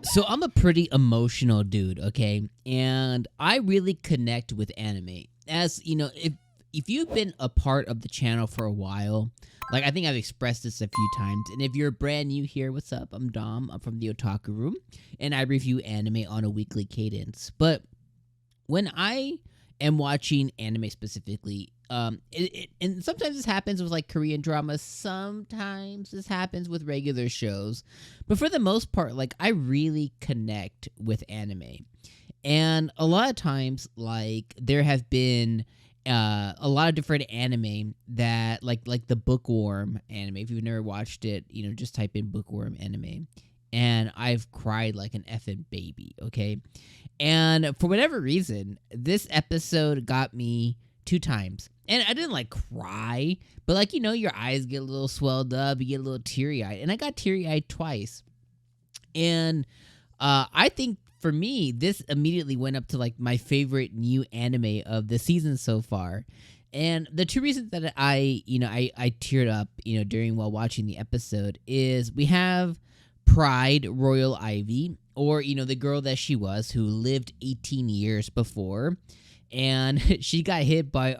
So I'm a pretty emotional dude, okay? And I really connect with anime. As you know, if you've been a part of the channel for a while, like I think I've expressed this a few times, and if you're brand new here, what's up? I'm Dom. I'm from the Otaku Room, and I review anime on a weekly cadence. But when I am watching anime specifically, and sometimes this happens with like Korean dramas, sometimes this happens with regular shows, but for the most part, like I really connect with anime. And a lot of times, like there have been a lot of different anime that like the Bookworm anime. If you've never watched it, just type in Bookworm anime. And I've cried like an effing baby, okay? And for whatever reason, this episode got me 2 times. And I didn't like cry, but like, your eyes get a little swelled up, you get a little teary eyed. And I got teary eyed twice. And I think for me, this immediately went up to like my favorite new anime of the season so far. And the 2 reasons that I teared up, while watching the episode is we have Pride Royal Ivy, or the girl that she was who lived 18 years before, and she got hit by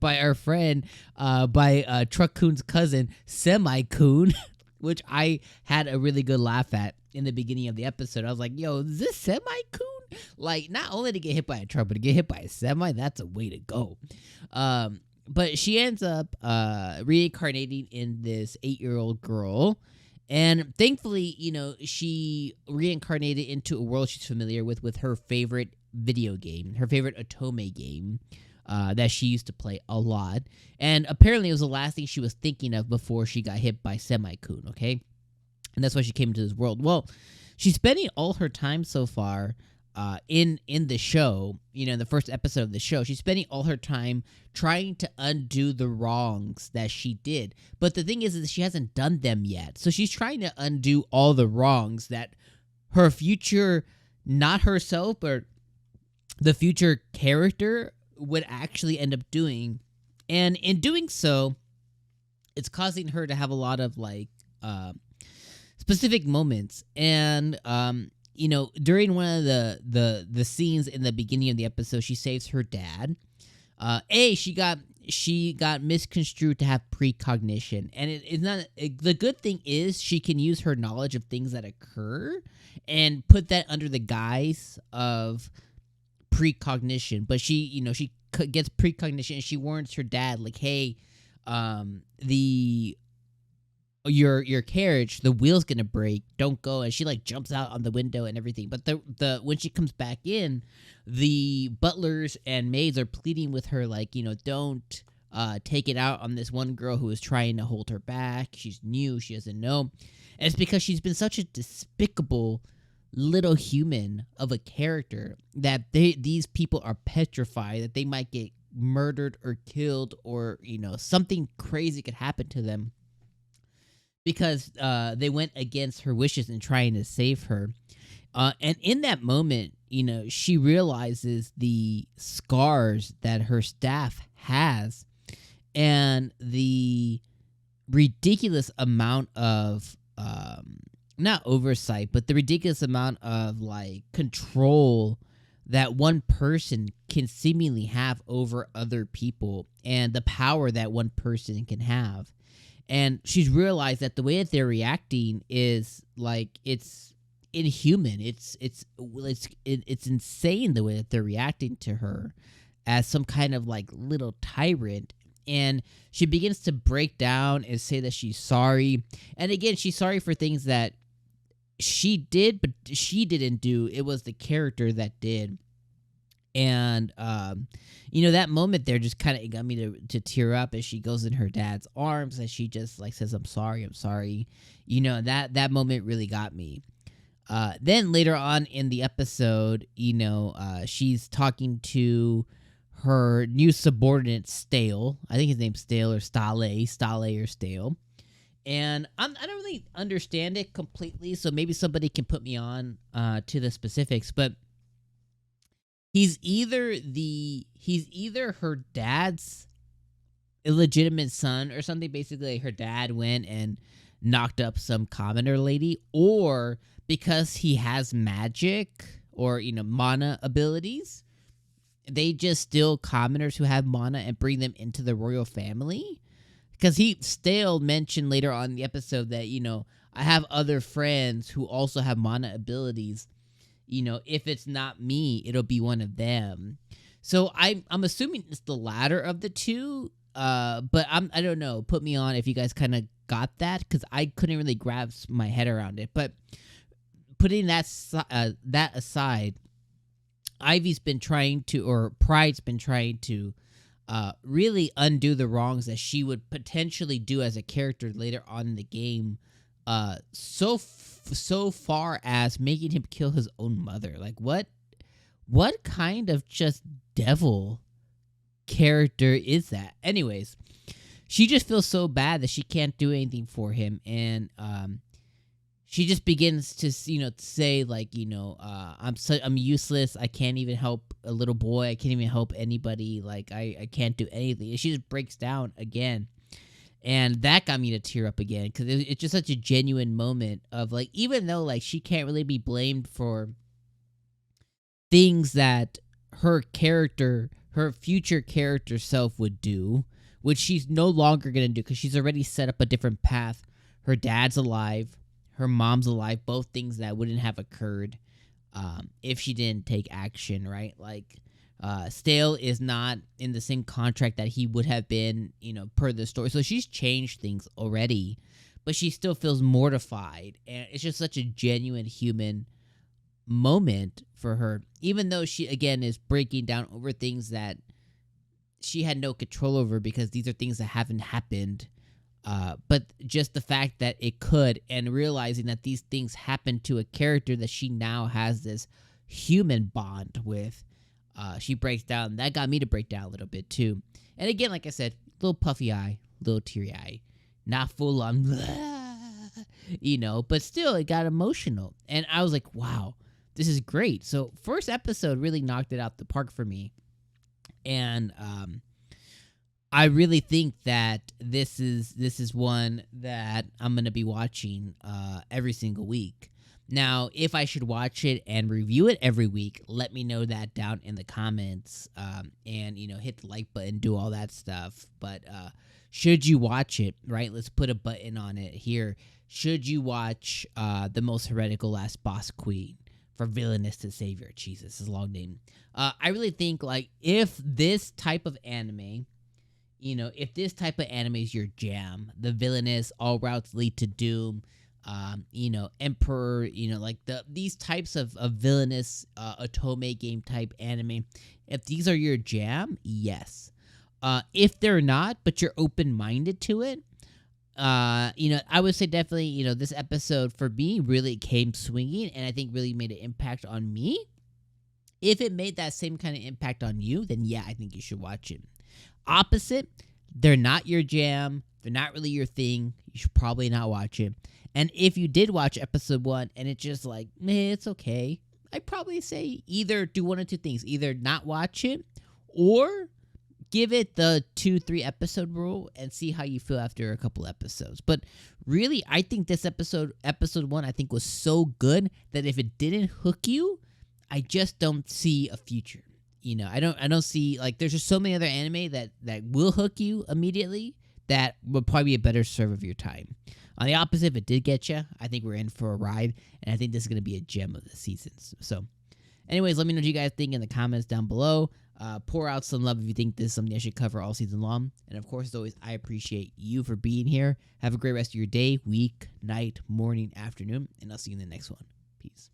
our friend by Truck-kun's cousin Semi-kun, which I had a really good laugh at in the beginning of the episode. I was like, yo, is this Semi-kun? Like, not only to get hit by a truck, but to get hit by a semi, that's a way to go. But she ends up reincarnating in this 8-year-old girl. And thankfully, she reincarnated into a world she's familiar with her favorite video game, her favorite otome game that she used to play a lot. And apparently it was the last thing she was thinking of before she got hit by Semi-kun, okay? And that's why she came into this world. Well, she's spending all her time so far in the show, in the first episode of the show, she's spending all her time trying to undo the wrongs that she did. But the thing is she hasn't done them yet. So she's trying to undo all the wrongs that her future, not herself, but the future character would actually end up doing. And in doing so, it's causing her to have a lot of like specific moments. And during one of the scenes in the beginning of the episode, she saves her dad. She got misconstrued to have precognition, and it's not. The good thing is she can use her knowledge of things that occur and put that under the guise of precognition. But she gets precognition, and she warns her dad like, "Hey, your carriage, the wheel's gonna break, don't go." And she like jumps out on the window and everything. But the when she comes back in, the butlers and maids are pleading with her like, don't take it out on this one girl who is trying to hold her back. She's new, she doesn't know. And it's because she's been such a despicable little human of a character that these people are petrified that they might get murdered or killed, or something crazy could happen to them, because they went against her wishes in trying to save her. And in that moment, she realizes the scars that her staff has and the ridiculous amount of, not oversight, but the ridiculous amount of like control that one person can seemingly have over other people, and the power that one person can have. And she's realized that the way that they're reacting is like it's inhuman. It's insane the way that they're reacting to her as some kind of like little tyrant. And she begins to break down and say that she's sorry. And again, she's sorry for things that she did, but she didn't do. It was the character that did. And that moment there just kind of got me to tear up as she goes in her dad's arms and she just like says, I'm sorry. That moment really got me. Then later on in the episode, she's talking to her new subordinate, Stale. I think his name's Stale or Stale. And I don't really understand it completely, so maybe somebody can put me on to the specifics, but he's either her dad's illegitimate son or something. Basically, her dad went and knocked up some commoner lady, or because he has magic or, mana abilities, they just steal commoners who have mana and bring them into the royal family. Because he still mentioned later on in the episode that, I have other friends who also have mana abilities. If it's not me, it'll be one of them. So I'm assuming it's the latter of the two. But I don't know. Put me on if you guys kind of got that, because I couldn't really grasp my head around it. But putting that aside, Ivy's been trying to, or Pride's been trying to, really undo the wrongs that she would potentially do as a character later on in the game. So far as making him kill his own mother. Like, what kind of just devil character is that? Anyways, she just feels so bad that she can't do anything for him, and she just begins to say like, I'm useless. I can't even help a little boy. I can't even help anybody. Like, I can't do anything. And she just breaks down again. And that got me to tear up again, because it's just such a genuine moment of, like, even though, like, she can't really be blamed for things that her future character self would do, which she's no longer going to do because she's already set up a different path. Her dad's alive. Her mom's alive. Both things that wouldn't have occurred if she didn't take action, right? Like, Stale is not in the same contract that he would have been, per the story. So she's changed things already, but she still feels mortified. And it's just such a genuine human moment for her, even though she, again, is breaking down over things that she had no control over, because these are things that haven't happened. But just the fact that it could, and realizing that these things happen to a character that she now has this human bond with, she breaks down. That got me to break down a little bit too. And again, like I said, little puffy eye, little teary eye, not full on, but still it got emotional. And I was like, wow, this is great. So first episode really knocked it out the park for me. And I really think that this is one that I'm going to be watching every single week. Now, if I should watch it and review it every week, let me know that down in the comments, and, hit the like button, do all that stuff. But should you watch it, right? Let's put a button on it here. Should you watch the most heretical last boss queen for Villainess to Savior? Jesus, this is a long name. I really think, like, if this type of anime, if this type of anime is your jam, the Villainess, all routes lead to doom, Emperor, like these types of Villainous, otome game type anime, if these are your jam, yes. If they're not, but you're open-minded to it, I would say definitely, this episode for me really came swinging, and I think really made an impact on me. If it made that same kind of impact on you, then yeah, I think you should watch it. Opposite, they're not your jam, they're not really your thing, you should probably not watch it. And if you did watch episode 1 and it's just like, it's okay, I'd probably say either do one of two things. Either not watch it, or give it the 2-3 episode rule and see how you feel after a couple episodes. But really, I think this episode 1, I think was so good that if it didn't hook you, I just don't see a future. I don't see, like, there's just so many other anime that will hook you immediately that would probably be a better serve of your time. On the opposite, if it did get you, I think we're in for a ride, and I think this is going to be a gem of the seasons. So, anyways, let me know what you guys think in the comments down below. Pour out some love if you think this is something I should cover all season long. And of course, as always, I appreciate you for being here. Have a great rest of your day, week, night, morning, afternoon, and I'll see you in the next one. Peace.